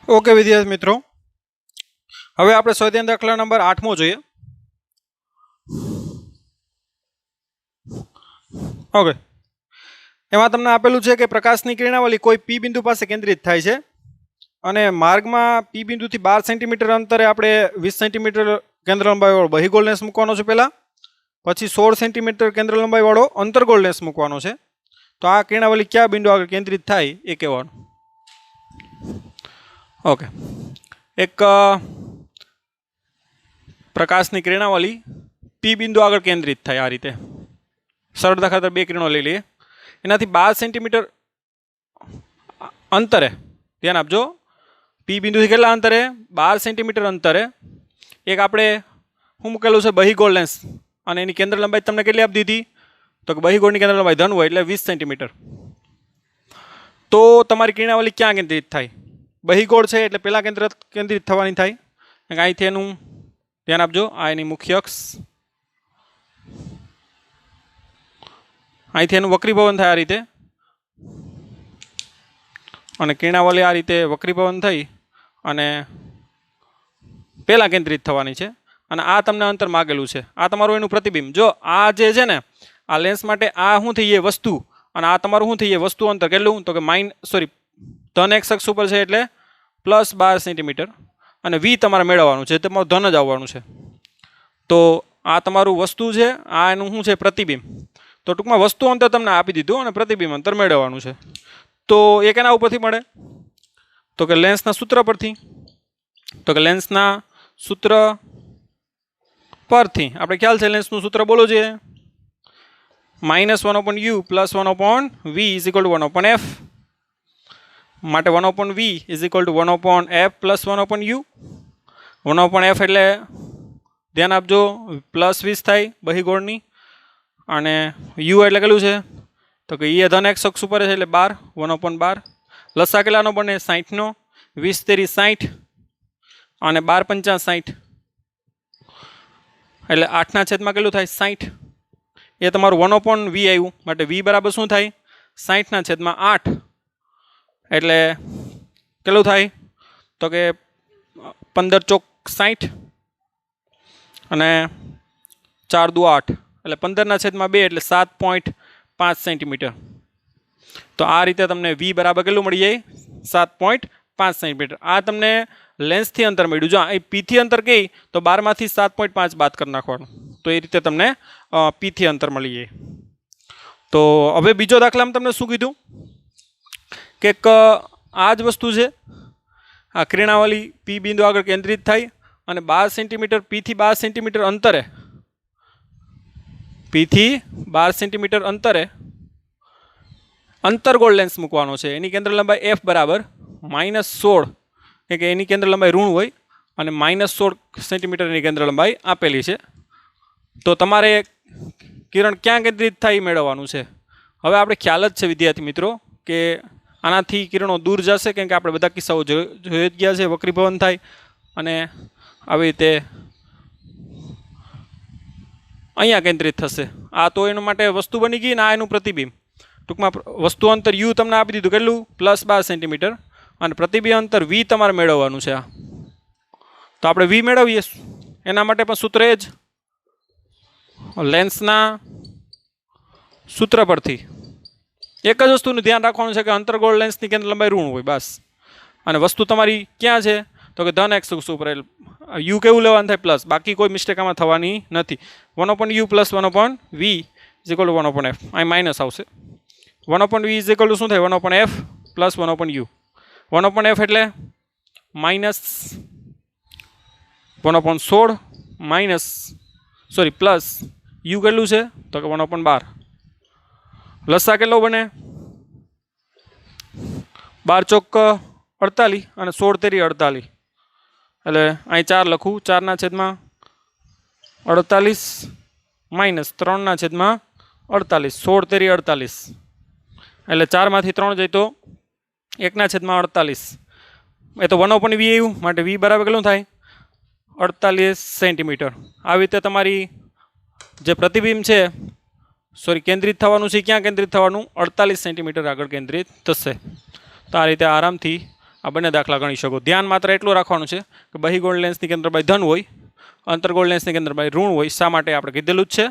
Okay विद्यार्थी मित्रों, હવે આપણે સ્વાધ્યાય દાખલા નંબર 8મો જોઈએ। ઓકે, એમાં તમને આપેલું છે કે પ્રકાશની કિરણાવલી કોઈ પી બિંદુ પાસે કેન્દ્રિત થાય છે અને માર્ગમાં પી બિંદુથી 12 સેન્ટીમીટર અંતરે આપણે 20 સેન્ટીમીટર કેન્દ્ર લંબાઈવાળો બહિગોળ લેન્સ મૂકવાનો છે પહેલા, પછી 16 સેન્ટીમીટર કેન્દ્ર લંબાઈવાળો અંતર્ગોળ લેન્સ મૂકવાનો છે। તો આ કિરણાવલી કયા બિંદુ આગળ કેન્દ્રિત થાય એ કહેવાનું। ओके, एक प्रकाशनी किरणावली पी बिंदु आगे केंद्रित थाय आ रीते। सरळता खातर बे किरणों लई लईए। एनाथी 12 सेंटीमीटर अंतरे ध्यान आपजो, पी बिंदु थी केटला अंतरे 12 सेंटीमीटर अंतरे एक आपणे शुं मूकेलुं छे बहिगोळ लेंस अने एनी केंद्र लंबाई तमने केटली आपी दीधी तो कि बहिगोळनी केंद्र लंबाई धन होय एटले 20 सेंटीमीटर। तो तमारी किरणावली क्यां केंद्रित थाय? बहिगोळ है एटले पहला केंद्रित थवानी थाय। અહીંથી એનું ધ્યાન આપજો, આ એની મુખ્ય અક્ષ, અહીંથી એનું વક્રીભવન થાય આ રીતે અને કિરણાવલી આ રીતે વક્રીભવન થઈ અને પહેલા કેન્દ્રિત થવાની છે અને આ તમને અંતર માગેલું છે। આ તમારું એનું પ્રતિબિંબ। જો આ જે છે ને આ લેન્સ માટે આ શું થઈ એ વસ્તુ અને આ તમારું શું થઈ એ વસ્તુ અંતર કેટલું તો કે ધન એક્સ અક્ષ ઉપર છે એટલે प्लस 12 सेंटीमीटर અને વી તમારે મેળવવાનું છે, તમારું ધન જ આવવાનું છે। તો આ તમારું વસ્તુ છે, આ એનું શું છે પ્રતિબિંબ। તો ટૂંકમાં વસ્તુ અંતર તમને આપી દીધું અને પ્રતિબિંબ અંતર મેળવવાનું છે। તો એ કેના ઉપરથી મળે તો કે લેન્સના સૂત્ર પરથી। તો કે લેન્સના સૂત્ર પરથી આપણે ખ્યાલ છે લેન્સનું સૂત્ર બોલો છે -1/u + 1/v = 1/f માટે 1/v = 1/f + 1/u। 1/f એટલે ધ્યાન આપજો +20 થાય બહિગોળની અને u એટલે કેટલું છે તો કે એ ધન એક્સ અક્ષ ઉપર છે એટલે 12 1/12। લસા કેટલાનો બને 60 નો, 20 તેરી 60 અને 12 × 5 60 એટલે 8/માં કેટલું થાય 60। એ તમારું 1/v આવ્યું માટે v બરાબર શું થાય 60/8 એટલે કેટલું થાય તો કે 15 ચોક 60 અને 4 દુ 8 એટલે 15/2 એટલે 7.5 સેન્ટીમીટર। તો આ રીતે તમને v બરાબર કેટલું મળી જાય 7.5 સેન્ટીમીટર। આ તમને લેન્સથી અંતર મળ્યું। જો અહીં p થી અંતર કહી તો 12માંથી 7.5 બાદ કરી નાખવાનું, તો એ રીતે તમને p થી અંતર મળી જાય। તો હવે બીજો દાખલામાં તમને શું કીધું કે આ જ વસ્તુ છે, આ કિરણાવલી પી બિંદુ આગળ કેન્દ્રિત થાય અને 12 સેન્ટીમીટર પીથી 12 સેન્ટીમીટર અંતરે અંતર્ગોળ લેન્સ મૂકવાનો છે। એની કેન્દ્ર લંબાઈ f બરાબર -16 કે એની કેન્દ્ર લંબાઈ ઋણ હોય અને -16 સેન્ટીમીટર એની કેન્દ્ર લંબાઈ આપેલી છે। તો તમારે કિરણ ક્યાં કેન્દ્રિત થાય એ મેળવવાનું છે। હવે આપણે ખ્યાલ જ છે વિદ્યાર્થી મિત્રો કે આનાથી કિરણો દૂર જશે, કેમ કે આપણે બધા કિસ્સાઓ જોઈ જ ગયા છે, વક્રીભવન થાય અને આવી રીતે અહીંયા કેન્દ્રિત થશે। આ તો એના માટે વસ્તુ બની ગઈ ને આ એનું પ્રતિબિંબ। ટૂંકમાં વસ્તુ અંતર u તમને આપી દીધું કેટલું +12 સેન્ટીમીટર અને પ્રતિબિંબ અંતર v તમારે મેળવવાનું છે। આ તો આપણે v મેળવીએ એના માટે પણ સૂત્ર એ જ લેન્સના સૂત્ર પરથી એક જ વસ્તુનું ધ્યાન રાખવાનું છે કે અંતર્ગોળ લેન્સની કેન્દ્ર લંબાઈ ઋણ હોય બસ। અને વસ્તુ તમારી ક્યાં છે તો કે ધન એક્સ અક્ષ ઉપર u કેવું લેવાનું થાય પ્લસ, બાકી કોઈ મિસ્ટેક આમાં થવાની નથી। 1/u + 1/v = 1/f, અહીં માઇનસ આવશે। 1/v = શું થાય 1/f + 1/u। 1/f એટલે -1/16 પ્લસ u કેટલું છે તો કે 1/12। લસા કેટલો બને 12 ચોક 48 અને 16 તેરી 48 એટલે અહીં 4 લખું 4/48 -3/48 16 તેરી 48 એટલે 4માંથી 3 જાય તો 1/48। એ તો 1/v આવ્યું માટે v બરાબર કેટલું થાય 48 સેન્ટીમીટર। આવી રીતે તમારી જે પ્રતિબિંબ છે કેન્દ્રિત થવાનું છે, ક્યાં કેન્દ્રિત થવાનું 48 સેન્ટીમીટર આગળ કેન્દ્રિત થશે। તો આ રીતે આરામથી આ બંને દાખલા ગણી શકો. ધ્યાન માત્ર એટલું રાખવાનું છે કે બહિર્ગોળ લેન્સની કેન્દ્રબાહ્ય ધન હોય, અંતર્ગોળ લેન્સની કેન્દ્રબાહ્ય ઋણ હોય. શા માટે આપણે કીધેલું જ છે.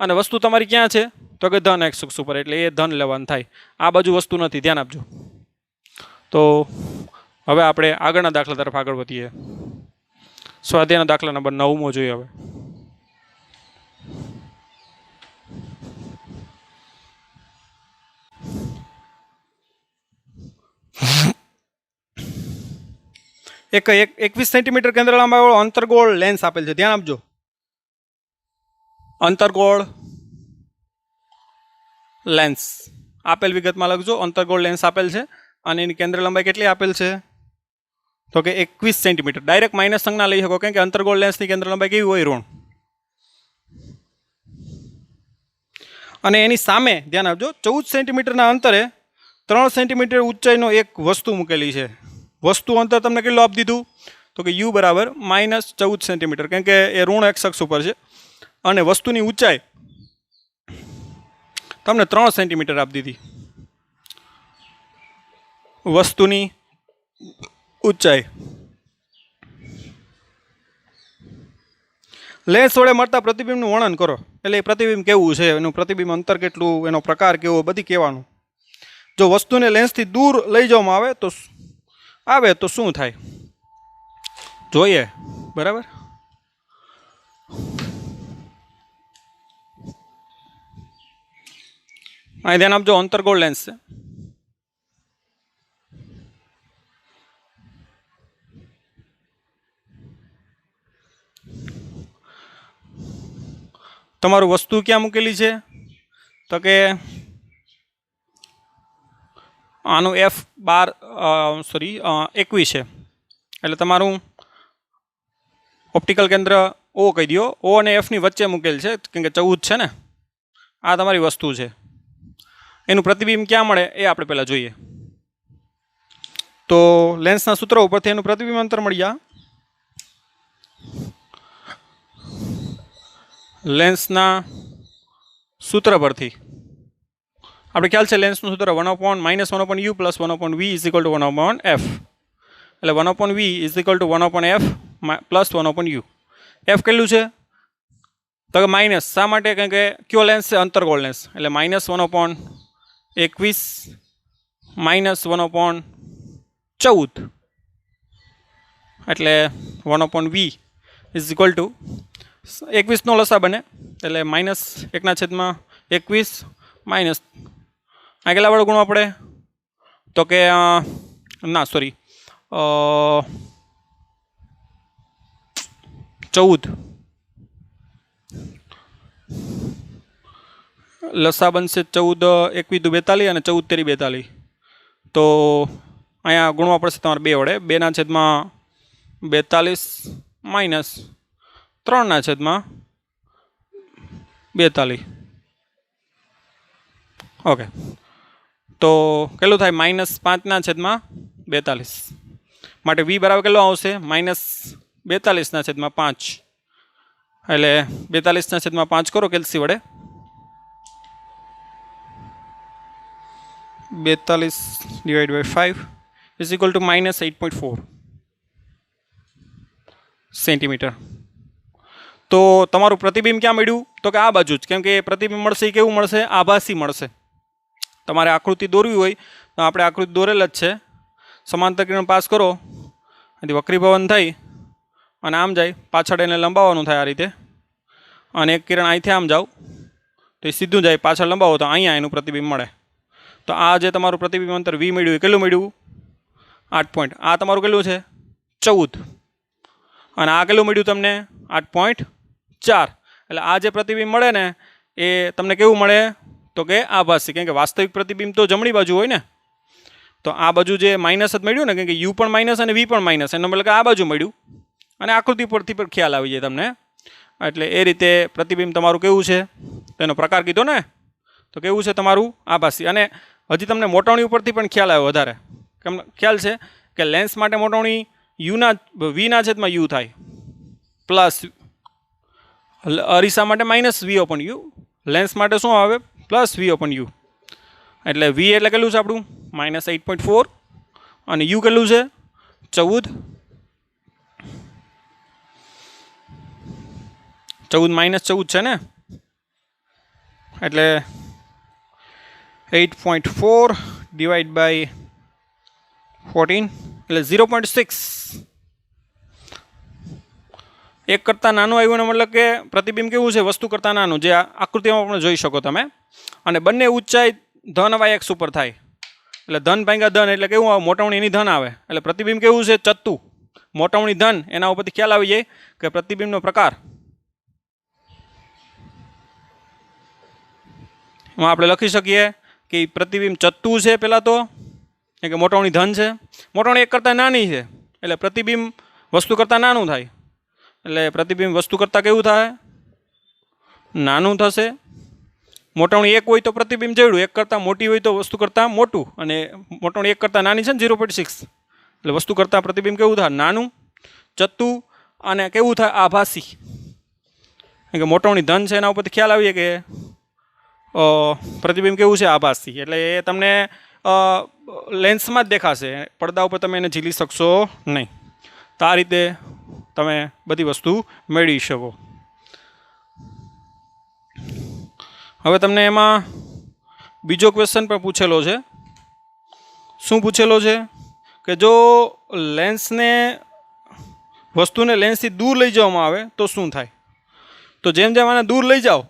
અને વસ્તુ તમારી ક્યાં છે તો કે ધન x અક્ષ ઉપર, એટલે એ ધન લેવાનું થાય. આ બાજુ વસ્તુ નથી, ધ્યાન આપજો. તો હવે આપણે આગળના દાખલા તરફ આગળ વધીએ. સ્વાધ્યાયનો દાખલા નંબર 9 જોઈએ. હવે એક 21 સેન્ટીમીટર કેન્દ્ર લંબાઈવાળો અંતર્ગોળ લેન્સ આપેલ છે. ધ્યાન આપજો. અંતર્ગોળ લેન્સ આપેલ વિગતમાં લખજો. અંતર્ગોળ લેન્સ આપેલ છે અને એની કેન્દ્ર લંબાઈ કેટલી આપેલ છે તો કે 21 સેન્ટીમીટર. ડાયરેક્ટ માઇનસ સંજ્ઞા લઈ શકો, કેમ કે અંતર્ગોળ લેન્સની કેન્દ્ર લંબાઈ કેવી હોય? ઋણ. અને એની સામે ધ્યાન આપજો, 14 સેન્ટીમીટરના અંતરે 3 સેન્ટીમીટર ઊંચાઈનો એક વસ્તુ મૂકેલી છે. વસ્તુ અંતર તમને કેટલું આપી દીધું તો કે u બરાબર -14 સેન્ટીમીટર, કેમ કે એ ઋણ x અક્ષ ઉપર છે. અને વસ્તુની ઊંચાઈ તમને 3 સેન્ટીમીટર આપી દીધી. વસ્તુની ઊંચાઈ લેન્સ વડે મળતા પ્રતિબિંબનું વર્ણન કરો. એટલે એ પ્રતિબિંબ કેવું છે, એનું પ્રતિબિંબ અંતર કેટલું, એનો પ્રકાર કેવો, બધી કહેવાનું. જો વસ્તુને લેન્સથી દૂર લઈ જવામાં આવે તો શું થાય જોઈએ. બરાબર. અહીં ધ્યાન આપજો, અંતર્ગોળ લેન્સ છે. તમારું વસ્તુ ક્યાં મૂકેલી છે તો કે આનું F21 છે. એટલે તમારું ઓપ્ટિકલ કેન્દ્ર O કહી દો. O અને F ની વચ્ચે મૂકેલ છે, કેમ કે 14 છે ને. આ તમારી વસ્તુ છે. એનું પ્રતિબિંબ ક્યાં મળે એ આપણે પહેલાં જોઈએ. તો લેન્સના સૂત્ર ઉપરથી એનું પ્રતિબિંબ અંતર મળી જાય. લેન્સના સૂત્ર પરથી આપણે ખ્યાલ છે, લેન્સનું સૂત્ર -1/-1/u + 1/v = 1/f. એટલે 1/v = 1/f + 1/u. f કેટલું છે તો કે માઇનસ. શા માટે? કારણ કે કયો લેન્સ છે? અંતર્ગોળ લેન્સ. એટલે -1/21 -1/14. એટલે 1/v = 21 નો લસા બને, એટલે -1/21 માઇનસ આ કેટલા વડે ગુણવા પડે તો કે ના સોરી 14. લસા બનશે 14 × 1 = 42 અને 14 × 42. તો અહીંયા ગુણવા પડશે તમારે 2 વડે. 2/42 માઇનસ 3/42. ઓકે. તો કેટલું થાય? -5/42. માટે v બરાબર કેટલો આવશે? -42/5. એટલે 42/5 કરો કેલ્સી વડે. 42/5 = -8.4 સેન્ટીમીટર. તો તમારું પ્રતિબિંબ ક્યાં મળ્યું તો કે આ બાજુ જ, કેમ કે પ્રતિબિંબ મળશે એ કેવું મળશે? આભાસી મળશે. તમારે આકૃતિ દોરવી હોય તો આપણે આકૃતિ દોરેલ જ છે. સમાંતર કિરણ પાસ કરો, અહીંથી વક્રીભવન થઈ અને આમ જાય, પાછળ એને લંબાવવાનું થાય આ રીતે. અને એક કિરણ અહીંથી આમ જાઓ તો એ સીધું જાય, પાછળ લંબાવો તો અહીંયા એનું પ્રતિબિંબ મળે. તો આ જે તમારું પ્રતિબિંબ અંતર v મળ્યું એ કેટલું મળ્યું? 8 પોઈન્ટ. આ તમારું કેટલું છે? 14. અને આ કેટલું મળ્યું તમને? 8.4. એટલે આ જે પ્રતિબિંબ મળે ને એ તમને કેવું મળે તો કે આભાસી, કેમ કે વાસ્તવિક પ્રતિબિંબ તો જમણી બાજુ હોય ને. તો આ બાજુ જે માઇનસ જ મળ્યું ને, કેમ કે u પણ માઇનસ અને v પણ માઇનસ, એનો મતલબ કે આ બાજુ મળ્યું. અને આકૃતિ પરથી પણ ખ્યાલ આવી જાય તમને. એટલે એ રીતે પ્રતિબિંબ તમારું કેવું છે તેનો પ્રકાર કીધો ને, તો કેવું છે તમારું? આભાસી. અને હજી તમને મોટવણી ઉપરથી પણ ખ્યાલ આવ્યો વધારે. કેમ ખ્યાલ છે કે લેન્સ માટે મોટવણી v/u થાય, પ્લસ અરીસા માટે -v/u. લેન્સ માટે શું આવે? +v/u. એટલે v એટલે કેટલું છે આપણું? -8.4 અને યુ કેટલું છે 14, 14 - 14 છે ને, એટલે 8.4 ડિવાઈડ બાય 14 એટલે 0.6. એક કરતાં નાનું આવ્યું એનો મતલબ કે પ્રતિબિંબ કેવું છે વસ્તુ કરતાં નાનું, જે આકૃતિમાં પણ જોઈ શકો તમે. અને બંને ઊંચાઈ ધન વાય એક્સ ઉપર થાય એટલે ધન ભાંગ્યા ધન એટલે કેવું આવે મોટાવણી એની ધન આવે એટલે પ્રતિબિંબ કેવું છે ચત્તુ, મોટાવણી ધન. એના ઉપરથી ખ્યાલ આવી જાય કે પ્રતિબિંબનો પ્રકાર. એમાં આપણે લખી શકીએ કે પ્રતિબિંબ ચત્તુ છે પહેલાં તો, કે મોટાવણી ધન છે. મોટાવણી એક કરતાં નાની છે એટલે પ્રતિબિંબ વસ્તુ કરતાં નાનું થાય એટલે પ્રતિબિંબ વસ્તુ કરતાં કેવું થાય નાનું થશે. મોટાવણી 1 હોય તો પ્રતિબિંબ જેવડું, 1 કરતાં મોટી હોય તો વસ્તુ કરતાં મોટું, અને મોટાવણી 1 કરતાં નાની છે ને 0.6 એટલે વસ્તુ કરતાં પ્રતિબિંબ કેવું થાય નાનું, ચત્તુ અને કેવું થાય આભાસી. કે મોટાવણી ધન છે એના ઉપરથી ખ્યાલ આવીએ કે પ્રતિબિંબ કેવું છે આભાસી. એટલે એ તમને લેન્સમાં જ દેખાશે, પડદા ઉપર તમે એને ઝીલી શકશો નહીં. તો આ રીતે તમે બધી વસ્તુ મેળવી શકો. હવે તમને એમાં બીજો ક્વેશ્ચન પણ પૂછેલો છે. શું પૂછેલો છે કે જો લેન્સને વસ્તુને લેન્સથી દૂર લઈ જવામાં આવે તો શું થાય. તો જેમ જેમ આને દૂર લઈ જાઓ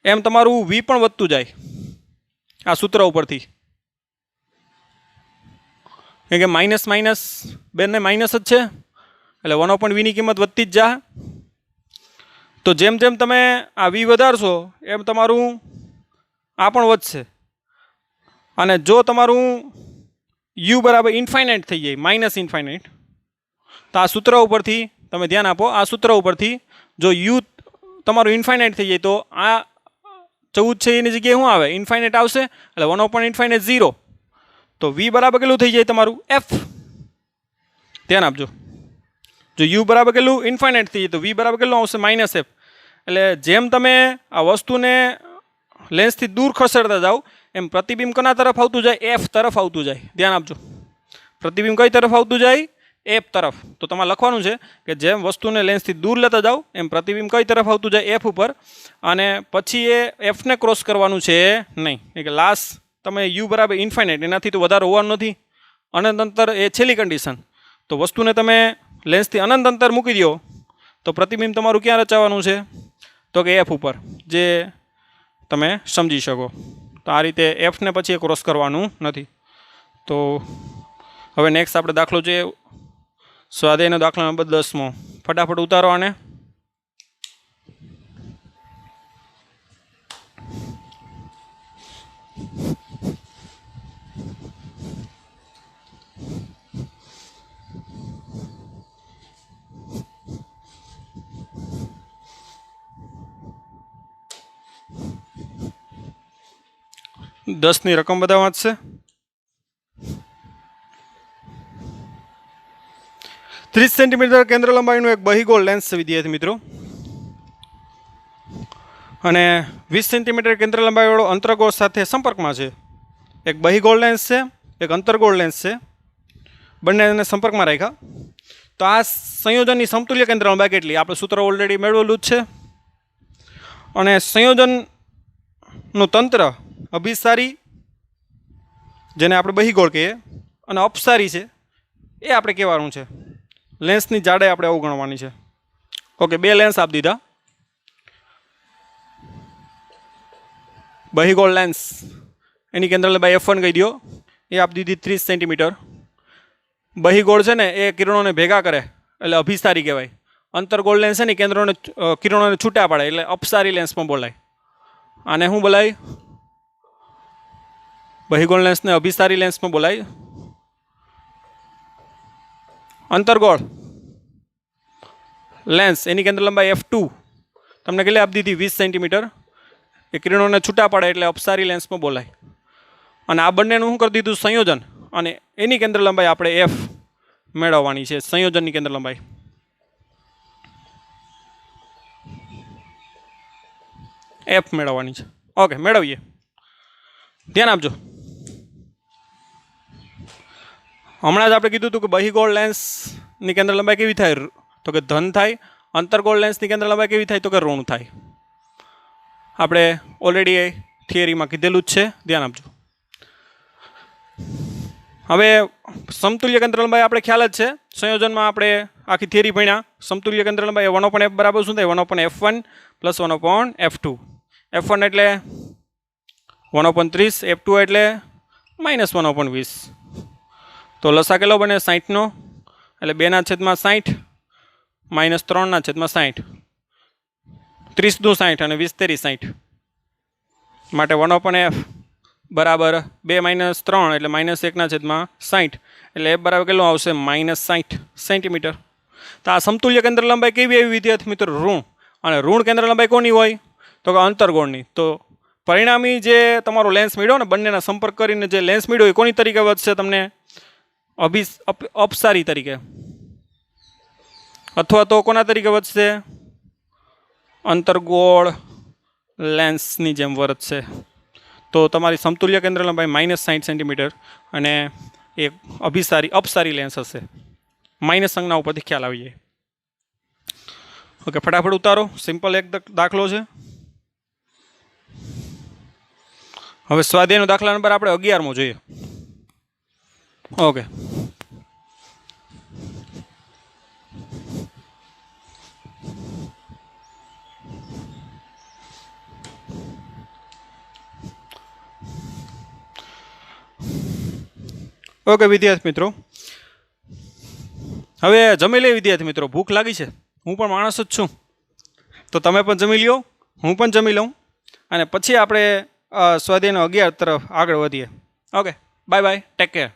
એમ તમારું વી પણ વધતું જાય આ સૂત્ર ઉપરથી, કેમ કે માઇનસ માઇનસ બેને માઇનસ જ છે એટલે 1/vની કિંમત વધતી જ જા. તો જેમ જેમ તમે આ વી વધારશો એમ તમારું આ પણ વધશે. અને જો તમારું યુ બરાબર ઇન્ફાઇનાઇટ થઈ જાય માઇનસ ઇન્ફાઇનાઇટ, તો આ સૂત્ર ઉપરથી તમે ધ્યાન આપો, આ સૂત્ર ઉપરથી જો યુ તમારું ઇન્ફાઇનાઇટ થઈ જાય તો આ 14 છે એની જગ્યાએ શું આવે ઇન્ફાઇનાઇટ આવશે એટલે 1/∞ 0. તો વી બરાબર કેટલું થઈ જાય તમારું એફ. ધ્યાન આપજો, જો યુ બરાબર કેટલું ઇન્ફાઇનાઇટ થઈ જાય તો વી બરાબર કેટલું આવશે -f. એટલે જેમ તમે આ વસ્તુને લેન્સથી દૂર ખસેડતા જાઓ એમ પ્રતિબિંબ કોના તરફ આવતું જાય એફ તરફ આવતું જાય. ધ્યાન આપજો, પ્રતિબિંબ કઈ તરફ આવતું જાય એફ તરફ. તો તમારે લખવાનું છે કે જેમ વસ્તુને લેન્સથી દૂર લેતા જાઓ એમ પ્રતિબિંબ કઈ તરફ આવતું જાય એફ ઉપર, અને પછી એ એફને ક્રોસ કરવાનું છે નહીં. એટલે લાસ્ટ તમે યુ બરાબર ઇન્ફાઇનાઇટ એનાથી તો વધારે હોવાનું નથી, અનંત અંતર એ છેલ્લી કન્ડિશન. તો વસ્તુને તમે લેન્સથી અનંત અંતર મૂકી દો તો પ્રતિબિંબ તમારું ક્યાં રચાવાનું છે તો કે એફ ઉપર, જે તમે સમજી શકો. તો આ રીતે એફને પછી એ ક્રોસ કરવાનું નથી. તો હવે નેક્સ્ટ આપણે દાખલો છે સ્વાધ્યાયનો દાખલો નંબર 10. ફટાફટ ઉતારો આને. દસની રકમ બધા વાંચશે. 30 સેન્ટીમીટર કેન્દ્ર લંબાઈનું એક બહિગોળ લેન્સ છે વિદ્યાર્થી મિત્રો, અને 20 સેન્ટીમીટર કેન્દ્ર લંબાઈવાળો અંતરગોળ સાથે સંપર્કમાં છે. એક બહિગોળ લેન્સ છે, એક અંતરગોળ લેન્સ છે, બંનેને સંપર્કમાં રાખ્યા. તો આ સંયોજનની સમતુલ્ય કેન્દ્ર લંબાઈ કેટલી, આપણે સૂત્ર ઓલરેડી મેળવેલું જ છે. અને સંયોજનનું તંત્ર અભિસારી જેને આપણે બહિગોળ કહીએ અને અપસારી છે એ આપણે કહેવાનું છે. લેન્સની જાડાઈ આપણે અવગણવાની છે. ઓકે, બે લેન્સ આપી દીધા. બહિગોળ લેન્સ એની કેન્દ્ર લંબાઈ F1 કહી દો, એ આપી દીધી 30 સેન્ટીમીટર. બહિગોળ છે ને એ કિરણોને ભેગા કરે એટલે અભિસારી કહેવાય. અંતરગોળ લેન્સ છે ને કિરણોને છૂટા પાડે એટલે અપસારી લેન્સ પણ બોલાય. આને શું બોલાય બહિગોળ લેન્સને અભિસારી લેન્સ પણ બોલાય. અંતરગોળ લેન્સ એની કેન્દ્ર લંબાઈ F2 તમને કેટલી આપી દીધી 20 સેન્ટીમીટર, એ કિરણોને છૂટા પાડે એટલે અપસારી લેન્સ પણ બોલાય. અને આ બંનેનું શું કરી દીધું સંયોજન, અને એની કેન્દ્ર લંબાઈ આપણે F મેળવવાની છે. સંયોજનની કેન્દ્ર લંબાઈ F મેળવવાની છે. ઓકે, મેળવીએ. ધ્યાન આપજો. હમણાં જ આપણે કીધું હતું કે બહિગોળ લેન્સની કેન્દ્ર લંબાઈ કેવી થાય? તો કે ધન થાય. અંતર્ગોળ લેન્સની કેન્દ્ર લંબાઈ કેવી થાય? તો કે ઋણ થાય. આપણે ઓલરેડી થિયરીમાં કીધેલું જ છે, ધ્યાન આપજો. હવે સમતુલ્ય કેન્દ્ર લંબાઈ આપણે ખ્યાલ જ છે, સંયોજનમાં આપણે આખી થિયરી ભણ્યા. સમતુલ્ય કેન્દ્ર લંબાઈ 1/f બરાબર શું થાય? 1/f1 plus 1/f2. f1 એટલે 1/30, f2 એટલે -1/20. તો લસા કેટલો બને? 60નો, એટલે 2/60 -3/60. 30 દુ 60 અને 20 તેરી 60. માટે 1/f બરાબર 2 - 3 એટલે -1/60. એટલે f બરાબર કેટલું આવશે? -60 સેન્ટીમીટર. તો આ સમતુલ્ય કેન્દ્ર લંબાઈ કેવી આવી વિદ્યાર્થી મિત્રો? ઋણ. અને ઋણ કેન્દ્ર લંબાઈ કોની હોય? તો કે અંતર્ગોળની. તો પરિણામી જે તમારો લેન્સ મળ્યો ને, બંનેના સંપર્ક કરીને જે લેન્સ મળ્યો એ કોની તરીકે વધશે તમને? અપસારી તરીકે. અથવા તો કોના તરીકે વધશે? અંતર્ગોળ લેન્સની જેમ વર્તશે. તો તમારી સમતુલ્ય કેન્દ્ર લંબાઈ -60 સેન્ટીમીટર અને એક અપસારી લેન્સ હશે. માઇનસ સંજ્ઞા ઉપરથી ખ્યાલ આવી જાય. ઓકે, ફટાફટ ઉતારો. સિમ્પલ એક દાખલો છે. હવે સ્વાધ્યાયનો દાખલા નંબર આપણે 11મો જોઈએ. ઓકે, ઓકે વિદ્યાર્થી મિત્રો, હવે જમી લે વિદ્યાર્થી મિત્રો. ભૂખ લાગી છે, હું પણ માણસ જ છું, તો તમે પણ જમી લ્યો, હું પણ જમી લઉં, અને પછી આપણે સ્વાધ્યાયનો 11 તરફ આગળ વધીએ. Okay, bye bye, take care.